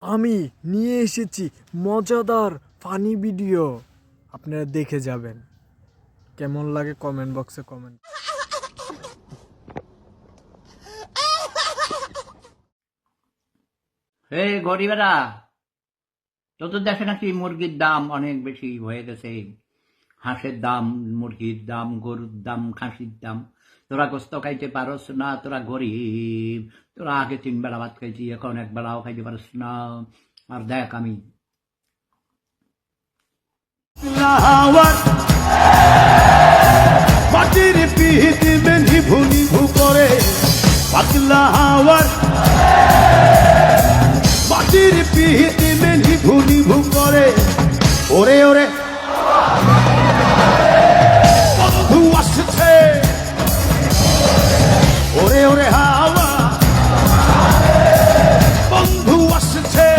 আমি নিয়ে এসেছি মজাদার ফানি ভিডিও, আপনারা দেখে যাবেন। কেমন লাগে কমেন্ট বক্সে কমেন্ট। হে গরিবেরা, তোদের দেশে নাকি মুরগির দাম অনেক বেশি হয়ে গেছে। হাঁসের দাম, মুরগির দাম, গরুর দাম, খাসির দাম। তোরা গোস্ত খাইতে পারস না, তোরা গরিব। তোরা আগে 3 বেলা ভাত খাইছি, এখন 1 বেলাও খাইতে পারস না। আর দেখ আমি মাটির পিহিতি নিভু নিভু করে পাতলা হাওয়ার মাটির পিহিতি নিভু নিভু করে ওরে ওরে বন্ধু আসছে ওরে ওরে হাওয়া বন্ধু আসছে